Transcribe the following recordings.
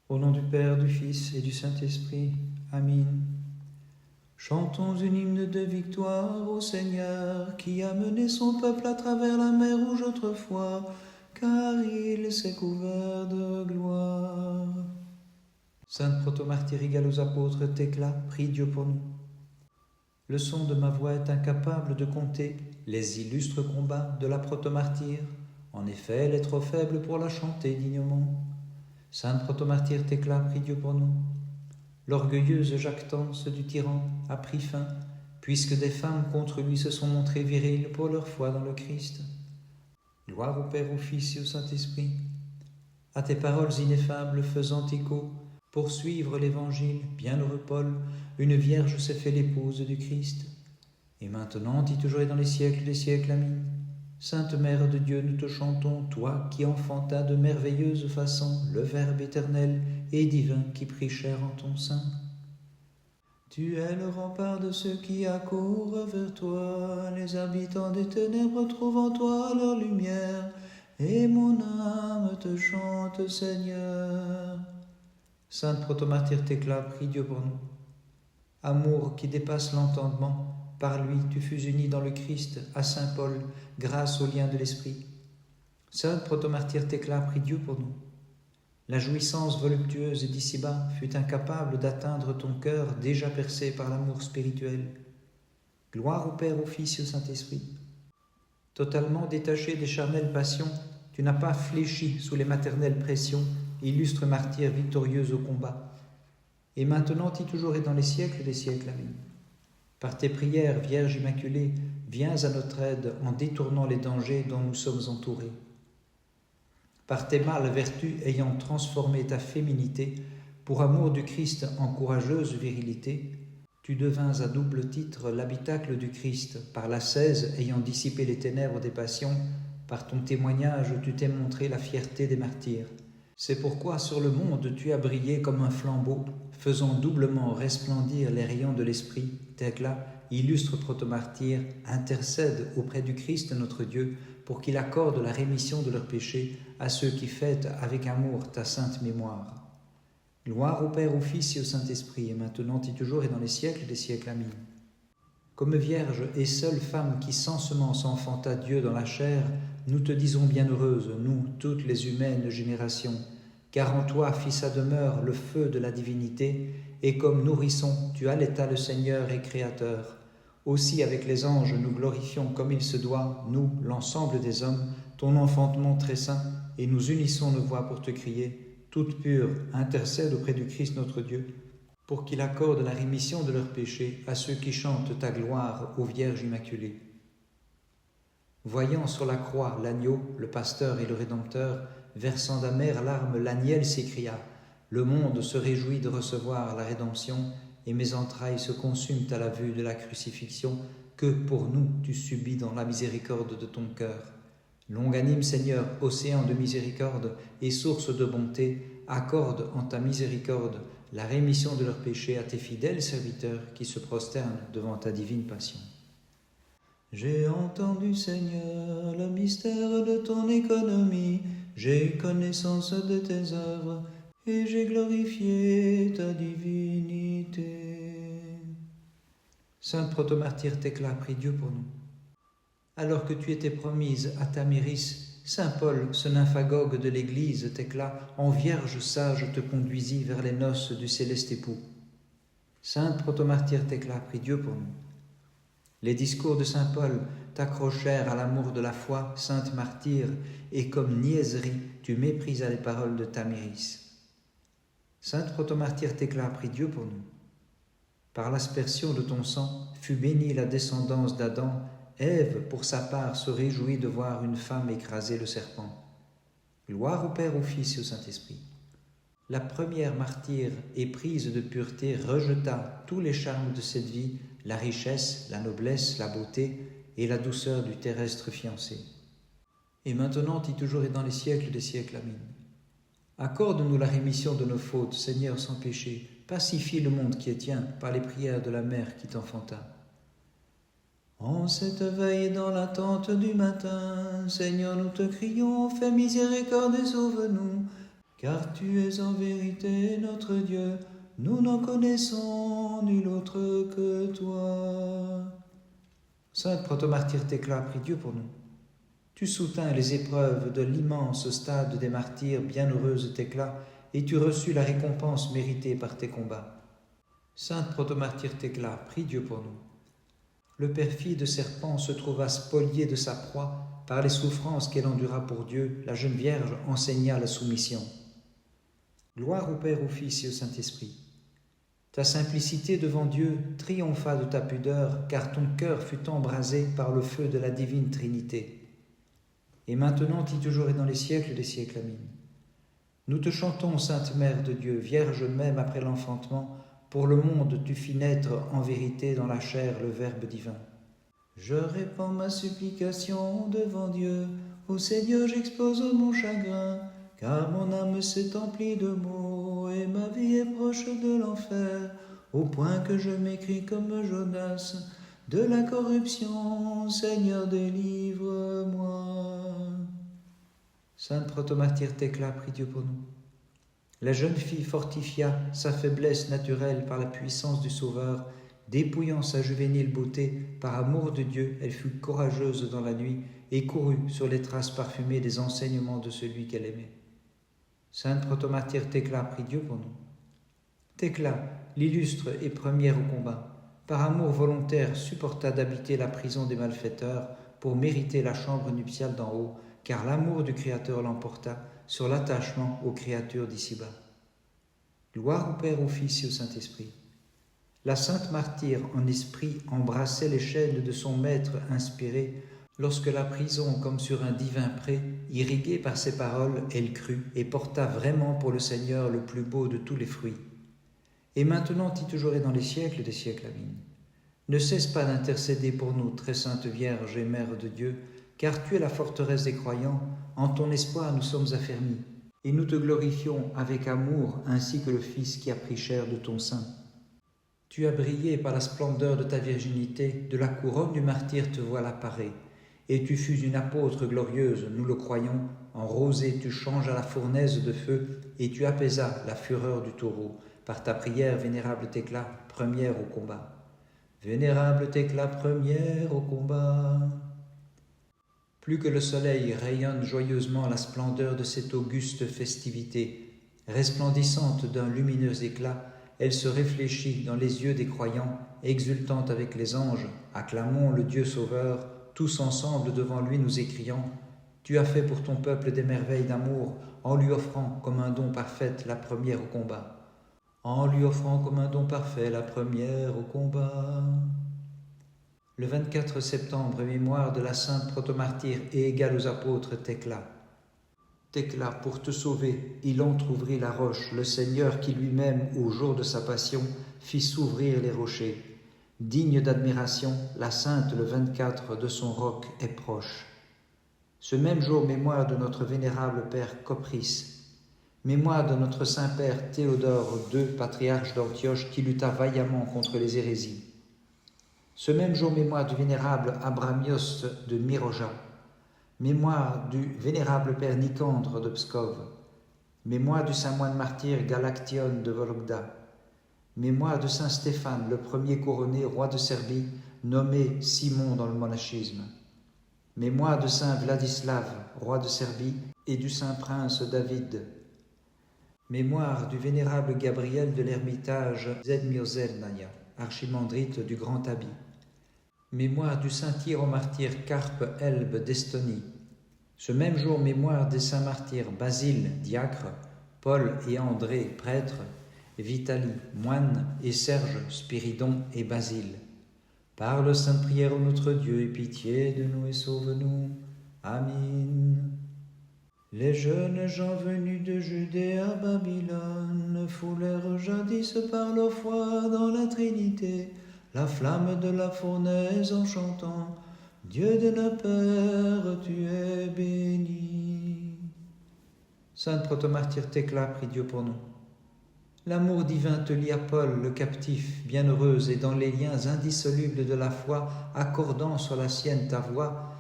Au nom du Père, du Fils et du Saint-Esprit. Amen. Chantons une hymne de victoire au Seigneur, qui a mené son peuple à travers la mer Rouge autrefois, car il s'est couvert de gloire. Sainte protomartyre égale aux apôtres, Thécla, prie Dieu pour nous. Le son de ma voix est incapable de compter les illustres combats de la protomartyre. En effet, elle est trop faible pour la chanter dignement. Sainte protomartyre Thécla, prie Dieu pour nous. L'orgueilleuse jactance du tyran a pris fin, puisque des femmes contre lui se sont montrées viriles pour leur foi dans le Christ. Gloire au Père, au Fils et au Saint-Esprit. À tes paroles ineffables faisant écho, pour suivre l'Évangile, bienheureux Paul, une vierge s'est fait l'épouse du Christ. Et maintenant, et toujours et dans les siècles des siècles, Amen. Sainte Mère de Dieu, nous te chantons, toi qui enfantas de merveilleuse façon le Verbe éternel et divin qui prit chair en ton sein. Tu es le rempart de ceux qui accourent vers toi, les habitants des ténèbres trouvent en toi leur lumière, et mon âme te chante, Seigneur. Sainte protomartyre Thécla, prie Dieu pour nous. Amour qui dépasse l'entendement, par lui tu fus uni dans le Christ à Saint Paul, grâce au lien de l'Esprit. Sainte protomartyre Thécla, prie Dieu pour nous. La jouissance voluptueuse d'ici-bas fut incapable d'atteindre ton cœur déjà percé par l'amour spirituel. Gloire au Père, au Fils et au Saint-Esprit. Totalement détaché des charnelles passions, tu n'as pas fléchi sous les maternelles pressions, illustre martyr victorieuse au combat. Et maintenant, et toujours et dans les siècles des siècles, Amen. Par tes prières, Vierge Immaculée, viens à notre aide en détournant les dangers dont nous sommes entourés. Par tes mâles vertus ayant transformé ta féminité, pour amour du Christ en courageuse virilité, tu devins à double titre l'habitacle du Christ, par l'ascèse ayant dissipé les ténèbres des passions, par ton témoignage tu t'es montré la fierté des martyrs. C'est pourquoi sur le monde tu as brillé comme un flambeau, faisant doublement resplendir les rayons de l'Esprit. Thécla, illustre protomartyre, intercède auprès du Christ notre Dieu, pour qu'il accorde la rémission de leurs péchés à ceux qui fêtent avec amour ta sainte mémoire. Gloire au Père, au Fils et au Saint-Esprit, et maintenant et toujours et dans les siècles des siècles. Amen. Comme vierge et seule femme qui sans semence enfanta Dieu dans la chair, nous te disons bienheureuse, nous, toutes les humaines générations, car en toi fit sa demeure le feu de la divinité, et comme nourrisson, tu allaita le Seigneur et Créateur. Aussi avec les anges nous glorifions comme il se doit, nous, l'ensemble des hommes, ton enfantement très saint, et nous unissons nos voix pour te crier, toute pure, intercède auprès du Christ notre Dieu, pour qu'il accorde la rémission de leurs péchés à ceux qui chantent ta gloire, ô Vierge Immaculée. Voyant sur la croix l'agneau, le pasteur et le Rédempteur, versant d'amères larmes, l'Agnel s'écria, le monde se réjouit de recevoir la rédemption, et mes entrailles se consument à la vue de la crucifixion que pour nous tu subis dans la miséricorde de ton cœur. Longanime Seigneur, océan de miséricorde et source de bonté, accorde en ta miséricorde la rémission de leurs péchés à tes fidèles serviteurs qui se prosternent devant ta divine passion. J'ai entendu, Seigneur, le mystère de ton économie, j'ai eu connaissance de tes œuvres, et j'ai glorifié ta divinité. Sainte protomartyre Thécla, prie Dieu pour nous. Alors que tu étais promise à Tamiris, saint Paul, ce nymphagogue de l'Église, Thécla, en vierge sage te conduisit vers les noces du céleste époux. Sainte protomartyre Thécla, prie Dieu pour nous. Les discours de saint Paul t'accrochèrent à l'amour de la foi, sainte martyre, et comme niaiserie, tu méprisas les paroles de Tamiris. Sainte protomartyre Thécla, prie Dieu pour nous. Par l'aspersion de ton sang fut bénie la descendance d'Adam. Ève, pour sa part, se réjouit de voir une femme écraser le serpent. Gloire au Père, au Fils et au Saint-Esprit. La première martyre, éprise de pureté, rejeta tous les charmes de cette vie, la richesse, la noblesse, la beauté et la douceur du terrestre fiancé. Et maintenant, et toujours et dans les siècles des siècles. Amen. Accorde-nous la rémission de nos fautes, Seigneur sans péché. Pacifie le monde qui est tien par les prières de la mère qui t'enfanta. En cette veille dans l'attente du matin, Seigneur, nous te crions, fais miséricorde et sauve-nous. Car tu es en vérité notre Dieu, nous n'en connaissons nul autre que toi. Sainte protomartyre Thecla, prie Dieu pour nous. Tu soutins les épreuves de l'immense stade des martyrs, bienheureuse Thecla, et tu reçus la récompense méritée par tes combats. Sainte protomartyre Thecla, prie Dieu pour nous. Le perfide serpent se trouva spolié de sa proie par les souffrances qu'elle endura pour Dieu. La jeune Vierge enseigna la soumission. Gloire au Père, au Fils et au Saint-Esprit. Ta simplicité devant Dieu triompha de ta pudeur, car ton cœur fut embrasé par le feu de la divine Trinité. Et maintenant, et toujours et dans les siècles des siècles. Amen. Nous te chantons, Sainte Mère de Dieu, Vierge même après l'enfantement. Pour le monde, tu fis naître en vérité dans la chair le Verbe divin. Je répands ma supplication devant Dieu. Au Seigneur, j'expose mon chagrin, car mon âme s'est emplie de maux et ma vie est proche de l'enfer, au point que je m'écris comme Jonas de la corruption. Seigneur, délivre-moi. Sainte protomartyre Thecla, prie Dieu pour nous. La jeune fille fortifia sa faiblesse naturelle par la puissance du Sauveur. Dépouillant sa juvénile beauté, par amour de Dieu, elle fut courageuse dans la nuit et courut sur les traces parfumées des enseignements de celui qu'elle aimait. Sainte protomartyre Thecla, prie Dieu pour nous. Thecla, l'illustre et première au combat, par amour volontaire supporta d'habiter la prison des malfaiteurs pour mériter la chambre nuptiale d'en haut, car l'amour du Créateur l'emporta sur l'attachement aux créatures d'ici-bas. Gloire au Père, au Fils et au Saint-Esprit. La sainte martyre en esprit embrassait les chaînes de son maître inspiré, lorsque la prison, comme sur un divin pré, irriguée par ses paroles, elle crut et porta vraiment pour le Seigneur le plus beau de tous les fruits. Et maintenant, et toujours et dans les siècles des siècles. Amen. Ne cesse pas d'intercéder pour nous, très sainte Vierge et Mère de Dieu, car tu es la forteresse des croyants, en ton espoir nous sommes affermis, et nous te glorifions avec amour, ainsi que le Fils qui a pris chair de ton sein. Tu as brillé par la splendeur de ta virginité, de la couronne du martyr te voilà parée, et tu fus une apôtre glorieuse, nous le croyons, en rosée tu changes à la fournaise de feu, et tu apaisas la fureur du taureau, par ta prière, vénérable Thecla, première au combat. Vénérable Thecla, première au combat. Plus que le soleil rayonne joyeusement la splendeur de cette auguste festivité, resplendissante d'un lumineux éclat, elle se réfléchit dans les yeux des croyants, exultante avec les anges, acclamons le Dieu Sauveur, tous ensemble devant lui nous écrions, tu as fait pour ton peuple des merveilles d'amour, en lui offrant comme un don parfait la première au combat. En lui offrant comme un don parfait la première au combat. Le 24 septembre, mémoire de la sainte protomartyre et égale aux apôtres Thecla. Thecla, pour te sauver, il entr'ouvrit la roche, le Seigneur qui lui-même, au jour de sa passion, fit s'ouvrir les rochers. Digne d'admiration, la sainte le 24 de son roc est proche. Ce même jour, mémoire de notre vénérable Père Copris, mémoire de notre Saint-Père Théodore II, patriarche d'Antioche, qui lutta vaillamment contre les hérésies. Ce même jour, mémoire du vénérable Abramios de Miroja, mémoire du vénérable Père Nicandre de Pskov, mémoire du saint moine martyr Galaction de Vologda, mémoire de saint Stéphane, le premier couronné roi de Serbie, nommé Simon dans le monachisme, mémoire de saint Vladislav, roi de Serbie, et du saint prince David, mémoire du vénérable Gabriel de l'Ermitage Zedmiozelnaya, archimandrite du Grand Habit, mémoire du saint hiéromartyr Carpe Elbe d'Estonie. Ce même jour, mémoire des saints martyrs Basile, diacre, Paul et André, prêtres, Vitalie, moine, et Serge, Spiridon et Basile. Par le sainte prière ô notre Dieu, aie pitié de nous et sauve-nous. Amen. Les jeunes gens venus de Judée à Babylone foulèrent jadis par leur foi dans la Trinité la flamme de la fournaise en chantant « Dieu de nos pères, tu es béni ». Sainte protomartyre Thecla, prie Dieu pour nous. L'amour divin te lie à Paul, le captif, bienheureuse, et dans les liens indissolubles de la foi, accordant sur la sienne ta voix,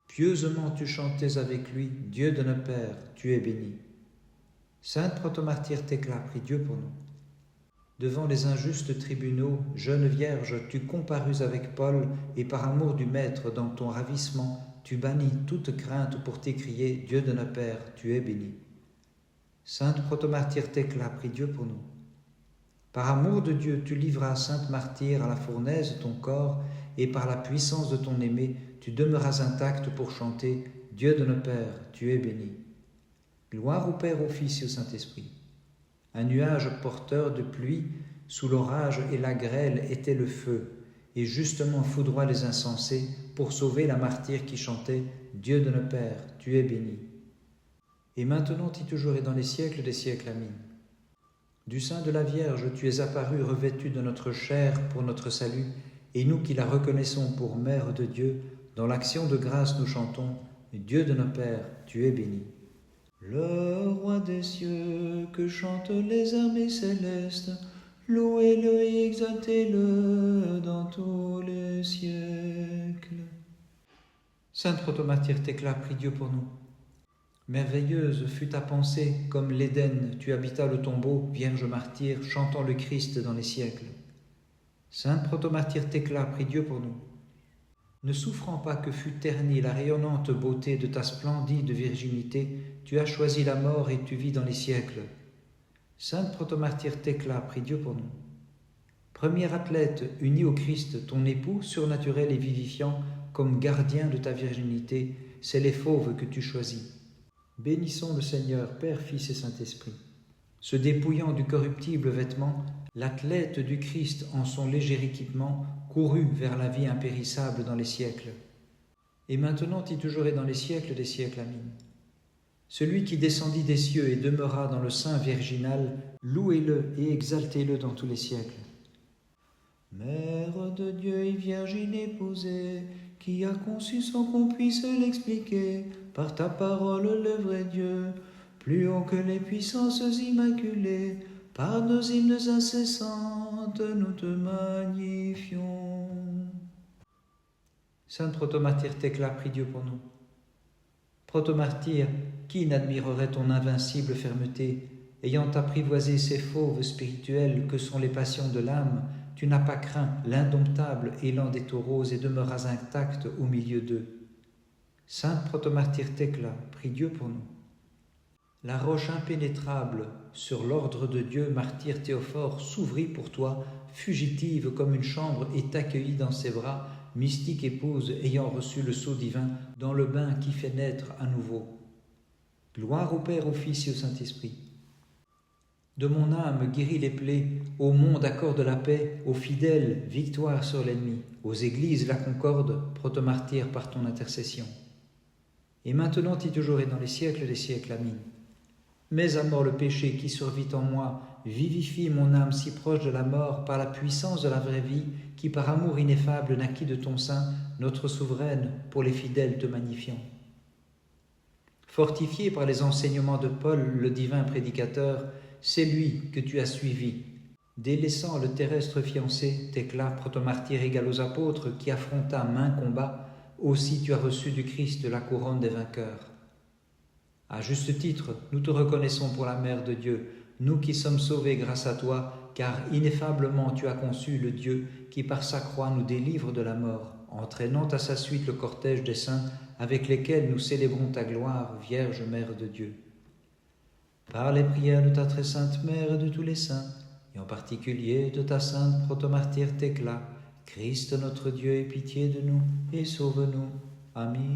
pieusement tu chantais avec lui, Dieu de nos pères, tu es béni. Sainte protomartyre Thecla, prie Dieu pour nous. Devant les injustes tribunaux, jeune vierge, tu comparus avec Paul, et par amour du Maître, dans ton ravissement, tu bannis toute crainte pour t'écrier « Dieu de nos pères, tu es béni ». Sainte protomartyre Thecla, prie Dieu pour nous. Par amour de Dieu, tu livras, sainte martyre, à la fournaise ton corps, et par la puissance de ton aimé, tu demeuras intacte pour chanter « Dieu de nos pères, tu es béni ». Gloire au Père, au Fils et au Saint-Esprit. Un nuage porteur de pluie, sous l'orage et la grêle était le feu, et justement foudroie les insensés pour sauver la martyre qui chantait « Dieu de nos pères, tu es béni ». Et maintenant et toujours et dans les siècles des siècles, amin. Du sein de la Vierge, tu es apparu revêtu de notre chair pour notre salut, et nous qui la reconnaissons pour Mère de Dieu, dans l'action de grâce nous chantons « Dieu de nos pères, tu es béni ». Le roi des cieux, que chantent les armées célestes, louez-le et exaltez-le dans tous les siècles. Sainte protomartyre Thecla, prie Dieu pour nous. Merveilleuse fut ta pensée, comme l'Éden, tu habitas le tombeau, Vierge martyre, chantant le Christ dans les siècles. Sainte protomartyre Thecla, prie Dieu pour nous. Ne souffrant pas que fût ternie la rayonnante beauté de ta splendide virginité, tu as choisi la mort et tu vis dans les siècles. Sainte protomartyre Thecla, prie Dieu pour nous. Premier athlète uni au Christ, ton époux surnaturel et vivifiant, comme gardien de ta virginité, c'est les fauves que tu choisis. Bénissons le Seigneur, Père, Fils et Saint-Esprit. Se dépouillant du corruptible vêtement, l'athlète du Christ en son léger équipement courut vers la vie impérissable dans les siècles. Et maintenant et toujours et dans les siècles des siècles, amin. Celui qui descendit des cieux et demeura dans le sein virginal, louez-le et exaltez-le dans tous les siècles. Mère de Dieu et Vierge inépousée, qui a conçu sans qu'on puisse l'expliquer, par ta parole le vrai Dieu, plus haut que les puissances immaculées, par nos hymnes incessantes, nous te magnifions. Sainte protomartyre Thecla, prie Dieu pour nous. Protomartyre, qui n'admirerait ton invincible fermeté, ayant apprivoisé ces fauves spirituels que sont les passions de l'âme, tu n'as pas craint l'indomptable élan des taureaux et demeuras intacte au milieu d'eux. Sainte protomartyre Thecla, prie Dieu pour nous. La roche impénétrable, sur l'ordre de Dieu, martyr Théophore, s'ouvrit pour toi, fugitive comme une chambre, et t'accueillit dans ses bras, mystique épouse ayant reçu le sceau divin, dans le bain qui fait naître à nouveau. Gloire au Père, au Fils et au Saint-Esprit. De mon âme guéris les plaies, au monde accorde la paix, aux fidèles victoire sur l'ennemi, aux églises la concorde, protomartyre par ton intercession. Et maintenant et toujours et dans les siècles des siècles, amin. Mets à mort le péché qui survit en moi, vivifie mon âme si proche de la mort par la puissance de la vraie vie qui par amour ineffable naquit de ton sein, notre souveraine, pour les fidèles te magnifiant. Fortifié par les enseignements de Paul, le divin prédicateur, c'est lui que tu as suivi. Délaissant le terrestre fiancé, Thecla, protomartyre égal aux apôtres, qui affronta maint combat, aussi tu as reçu du Christ la couronne des vainqueurs. À juste titre, nous te reconnaissons pour la Mère de Dieu, nous qui sommes sauvés grâce à toi, car ineffablement tu as conçu le Dieu qui par sa croix nous délivre de la mort, entraînant à sa suite le cortège des saints avec lesquels nous célébrons ta gloire, Vierge Mère de Dieu. Par les prières de ta très sainte Mère et de tous les saints, et en particulier de ta sainte protomartyre Thecla, Christ notre Dieu, aie pitié de nous et sauve-nous. Amen.